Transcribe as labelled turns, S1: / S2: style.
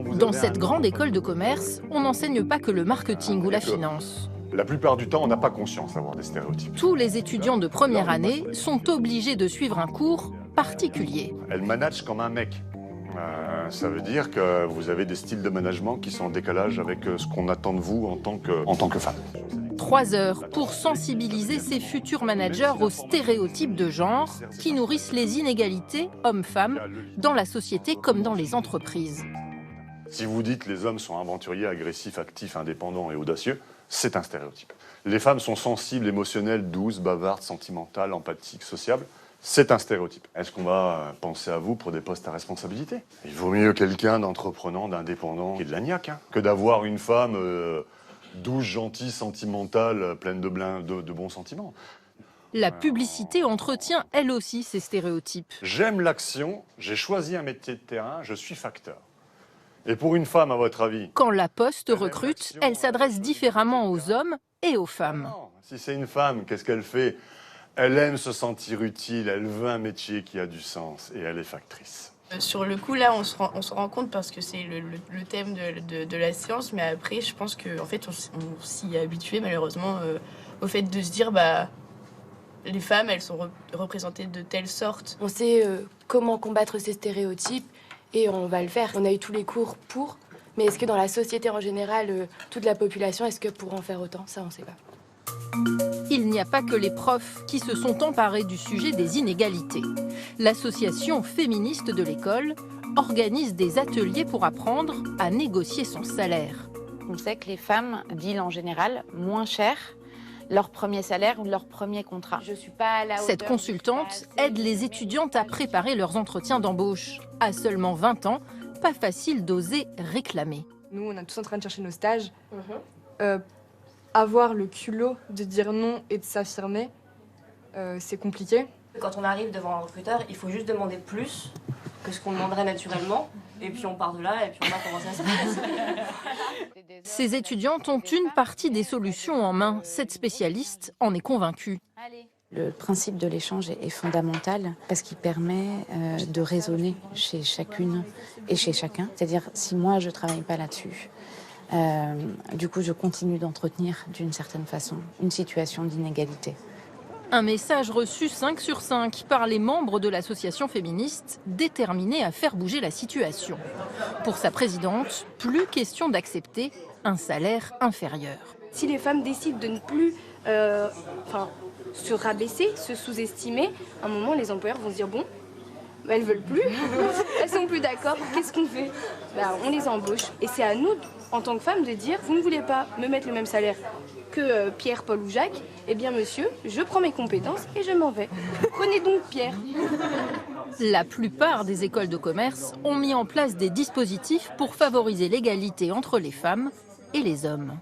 S1: vous
S2: Dans
S1: avez
S2: cette
S1: un
S2: grande
S1: autre
S2: école de commerce, on n'enseigne pas que le marketing ou la finance.
S1: La plupart du temps, on n'a pas conscience d'avoir des stéréotypes.
S2: Tous les étudiants de première année sont obligés de suivre un cours particulier.
S1: Elle manage comme un mec. Ça veut dire que vous avez des styles de management qui sont en décalage avec ce qu'on attend de vous en tant que femme.
S2: 3 heures pour sensibiliser ces futurs managers aux stéréotypes de genre qui nourrissent les inégalités hommes-femmes dans la société comme dans les entreprises.
S1: Si vous dites que les hommes sont aventuriers, agressifs, actifs, indépendants et audacieux, c'est un stéréotype. Les femmes sont sensibles, émotionnelles, douces, bavardes, sentimentales, empathiques, sociables. C'est un stéréotype. Est-ce qu'on va penser à vous pour des postes à responsabilité? Il vaut mieux quelqu'un d'entreprenant, d'indépendant et de lagnac, que d'avoir une femme douce, gentille, sentimentale, pleine de bons sentiments.
S2: La publicité entretient elle aussi ces stéréotypes.
S1: J'aime l'action, j'ai choisi un métier de terrain, je suis facteur. Et pour une femme, à votre avis?
S2: Quand la Poste recrute, elle s'adresse différemment aux hommes et aux femmes.
S1: Non. Si c'est une femme, qu'est-ce qu'elle fait? Elle aime se sentir utile, elle veut un métier qui a du sens et elle est factrice.
S3: Sur le coup, là, on se rend compte parce que c'est le thème de la séance, mais après, je pense qu'en fait, on s'y est habitué malheureusement au fait de se dire, bah, les femmes, elles sont représentées de telle sorte.
S4: On sait comment combattre ces stéréotypes et on va le faire. On a eu tous les cours pour, mais est-ce que dans la société en général, toute la population, est-ce que pour en faire autant? Ça, on ne sait pas.
S2: Il n'y a pas que les profs qui se sont emparés du sujet des inégalités. L'association féministe de l'école organise des ateliers pour apprendre à négocier son salaire.
S5: On sait que les femmes dealent en général moins cher leur premier salaire ou leur premier contrat.
S4: Je suis pas à la hauteur,
S2: Cette consultante aide les étudiantes à préparer leurs entretiens d'embauche. À seulement 20 ans, pas facile d'oser réclamer.
S6: Nous, on est tous en train de chercher nos stages. Avoir le culot de dire non et de s'affirmer, c'est compliqué.
S7: Quand on arrive devant un recruteur, il faut juste demander plus que ce qu'on demanderait naturellement. Et puis on part de là et puis on voit comment ça se passe.
S2: Ces étudiantes ont une partie des solutions en main. Cette spécialiste en est convaincue.
S5: Le principe de l'échange est fondamental parce qu'il permet de raisonner chez chacune et chez chacun. C'est-à-dire, si moi, je ne travaille pas là-dessus, du coup, je continue d'entretenir d'une certaine façon une situation d'inégalité.
S2: Un message reçu 5 sur 5 par les membres de l'association féministe déterminée à faire bouger la situation. Pour sa présidente, plus question d'accepter un salaire inférieur.
S8: Si les femmes décident de ne plus se rabaisser, se sous-estimer, à un moment les employeurs vont se dire bon, elles veulent plus, elles sont plus d'accord, qu'est-ce qu'on fait? On les embauche et c'est à nous en tant que femmes de dire vous ne voulez pas me mettre le même salaire que Pierre, Paul ou Jacques, eh bien monsieur, je prends mes compétences et je m'en vais. Prenez donc Pierre.
S2: La plupart des écoles de commerce ont mis en place des dispositifs pour favoriser l'égalité entre les femmes et les hommes.